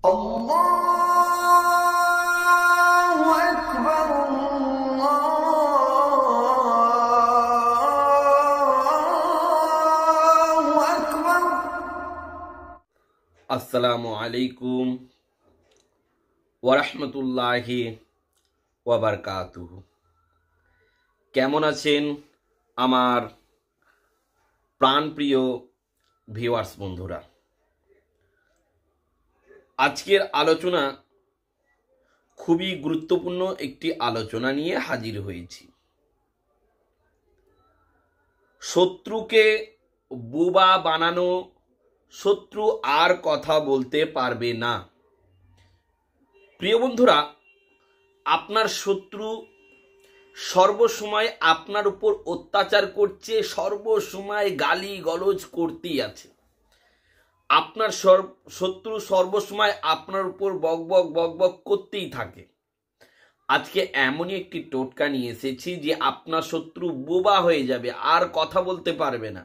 আল্লাহু আকবার আল্লাহু আকবার। আসসালামু আলাইকুম ওয়া রাহমাতুল্লাহি ওয়া বারাকাতুহু। কেমন আছেন আমার প্রাণপ্রিয় ভিউয়ার্স বন্ধুরা? আজকের আলোচনা খুবই গুরুত্বপূর্ণ একটি আলোচনা নিয়ে হাজির হয়েছি। শত্রুকে বোবা বানানো, শত্রু আর কথা বলতে পারবে না। প্রিয় বন্ধুরা, আপনার শত্রু সর্বসময় আপনার উপর অত্যাচার করছে, সর্বসময় গালি গলজ করতেই আছে। আপনার শত্রু সর্বসময় আপনার উপর বকবক বকবক করতেই থাকে। আজকে এমনই একটি টোটকা নিয়ে এসেছি যে আপনার শত্রু বোবা হয়ে যাবে, আর কথা বলতে পারবে না।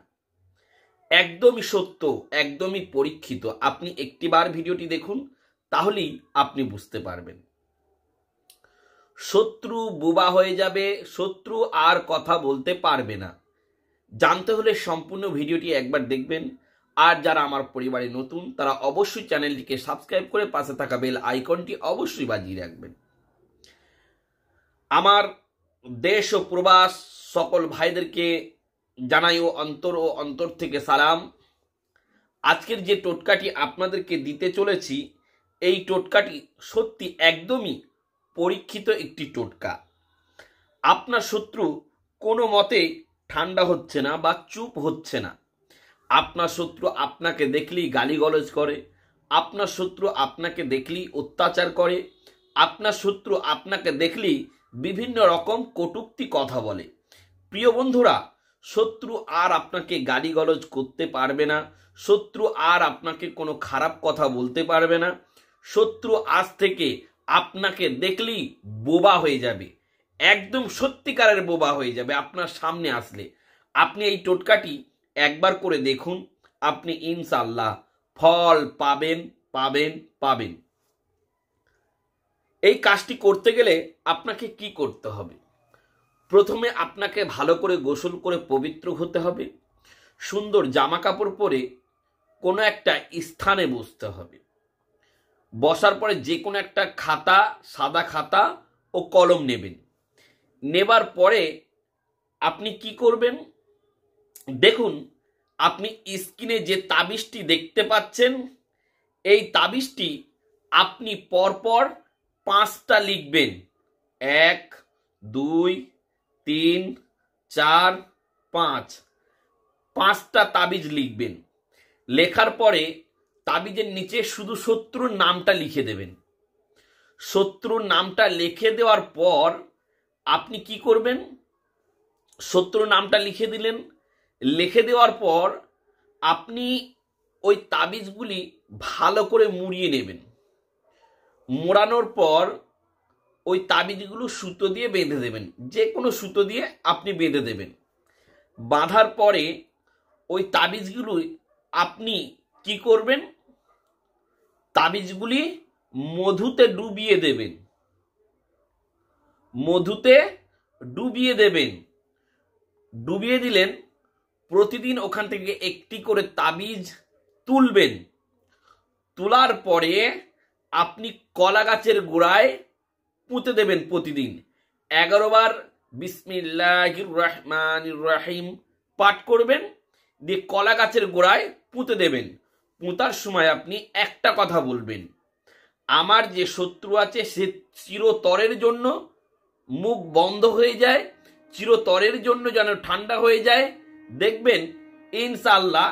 একদমই সত্য, একদমই পরীক্ষিত। আপনি একটিবার ভিডিওটি দেখুন, তাহলেই আপনি বুঝতে পারবেন। শত্রু বোবা হয়ে যাবে, শত্রু আর কথা বলতে পারবে না। জানতে হলে সম্পূর্ণ ভিডিওটি একবার দেখবেন। আর যারা আমার পরিবারে নতুন, তারা অবশ্যই চ্যানেলটিকে সাবস্ক্রাইব করে পাশে থাকা বেল আইকনটি অবশ্যই বাজিয়ে রাখবেন। আমার দেশ ও প্রবাস সকল ভাইদেরকে জানাই অন্তর থেকে সালাম। আজকের যে টোটকাটি আপনাদেরকে দিতে চলেছি, এই টোটকাটি সত্যি একদমই পরীক্ষিত একটি টোটকা। আপনার শত্রু কোনো মতে ঠান্ডা হচ্ছে না বা চুপ হচ্ছে না। আপনার শত্রু আপনাকে দেখলেই গালিগলজ করে, আপনার শত্রু আপনাকে দেখলেই অত্যাচার করে, আপনার শত্রু আপনাকে দেখলেই বিভিন্ন রকম কটূক্তি কথা বলে। প্রিয় বন্ধুরা, শত্রু আর আপনাকে গালিগলজ করতে পারবে না, শত্রু আর আপনাকে কোনো খারাপ কথা বলতে পারবে না। শত্রু আজ থেকে আপনাকে দেখলেই বোবা হয়ে যাবে, একদম সত্যিকারের বোবা হয়ে যাবে আপনার সামনে আসলে। আপনি এই টোটকাটি একবার করে দেখুন, আপনি ইনশাআল্লাহ ফল পাবেন পাবেন পাবেন। এই কাজটি করতে গেলে আপনাকে কি করতে হবে? প্রথমে আপনাকে ভালো করে গোসল করে পবিত্র হতে হবে। সুন্দর জামা কাপড় পরে কোনো একটা স্থানে বসতে হবে। বসার পরে যে কোনো একটা খাতা, সাদা খাতা ও কলম নেবেন। নেবার পরে আপনি কি করবেন? দেখুন, আপনি স্ক্রিনে যে তাবিজটি দেখতে পাচ্ছেন, এই তাবিজটি আপনি পরপর 5টা লিখবেন। 1 2 3 4 5, 5টা তাবিজ লিখবেন। লেখার পরে তাবিজের নিচে শুধু শত্রুর নামটা লিখে দেবেন। শত্রুর নামটা লিখে দেওয়ার পর আপনি কি করবেন? শত্রুর নামটা লিখে দিলেন। লিখে দেওয়ার পর আপনি ওই তাবিজগুলি ভালো করে মুড়িয়ে নেবেন। মোড়ানোর পর ওই তাবিজগুলো সুতো দিয়ে বেঁধে দেবেন। যে কোনো সুতো দিয়ে আপনি বেঁধে দেবেন। বাঁধার পরে ওই তাবিজগুলো আপনি কি করবেন? তাবিজগুলি মধুতে ডুবিয়ে দেবেন। মধুতে ডুবিয়ে দেবেন। ডুবিয়ে দিলেন। প্রতিদিন ওখান থেকে একটি করে তাবিজ তুলবেন। তোলার পরে আপনি কলা গাছের গোড়ায় পুঁতে দেবেন। প্রতিদিন 11 বার বিসমিল্লাহির রহমানির রহিম পাঠ করবেন, দিয়ে কলা গাছের গোড়ায় পুঁতে দেবেন। পুঁতার সময় আপনি একটা কথা বলবেন, আমার যে শত্রু আছে সে চিরতরের জন্য মুখ বন্ধ হয়ে যায়, চিরতরের জন্য যেন ঠান্ডা হয়ে যায়। দেখবেন ইনশাআল্লাহ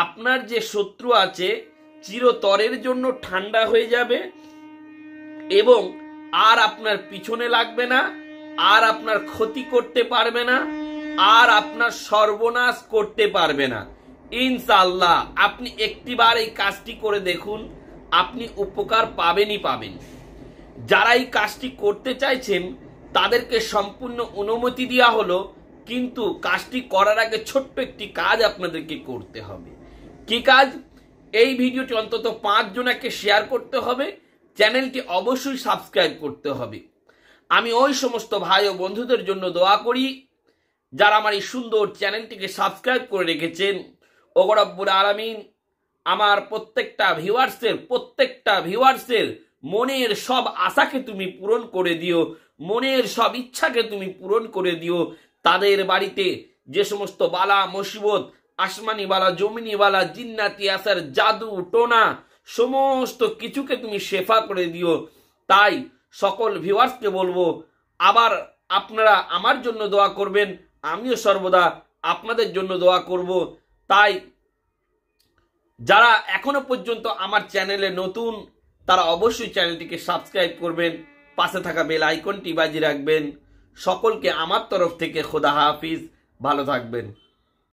আপনার যে শত্রু আছে চিরতরের জন্য ঠান্ডা হয়ে যাবে এবং আর আপনার পিছনে লাগবে না, আর আপনার ক্ষতি করতে পারবে না, আর আপনার সর্বনাশ করতে পারবে না। ইনশাআল্লাহ আপনি একটিবার এই কাজটি করে দেখুন, আপনি উপকার পাবেনই পাবেন। যারা এই কাজটি করতে চাইছেন তাদেরকে সম্পূর্ণ অনুমতি দেওয়া হলো, কিন্তু কাজটি করার আগে ছোট্ট একটি কাজ আপনাদেরকে করতে হবে। কি কাজ? এই ভিডিওটি অন্তত 5 জনকে শেয়ার করতে হবে, চ্যানেলটি অবশ্যই সাবস্ক্রাইব করতে হবে। আমি ওই সমস্ত ভাই ও বন্ধুদের জন্য দোয়া করি যারা আমার এই সুন্দর চ্যানেলটিকে সাবস্ক্রাইব করে রেখেছেন। ওগো রব্বুল আলামিন আমার প্রত্যেকটা ভিউয়ার্সের মনের সব আশাকে তুমি পূরণ করে দিও, মনের সব ইচ্ছাকে তুমি পূরণ করে দিও। তাদের বাড়িতে যে সমস্ত বালা মুসিবত, আসমানি বালা, জমিনি বালা, জিন্নাতি আসার, জাদু টোনা, সমস্ত কিছুকে তুমি শেফা করে দিও। তাই সকল ভিউয়ার্সকে বলবো, আবার আপনারা আমার জন্য দোয়া করবেন, আমিও সর্বদা আপনাদের জন্য দোয়া করব। তাই যারা এখনো পর্যন্ত আমার চ্যানেলে নতুন, তারা অবশ্যই চ্যানেলটিকে সাবস্ক্রাইব করবেন, পাশে থাকা বেল আইকনটি বাজিয়ে রাখবেন। সকলকে আমার তরফ থেকে খোদা হাফিজ, ভালো থাকবেন।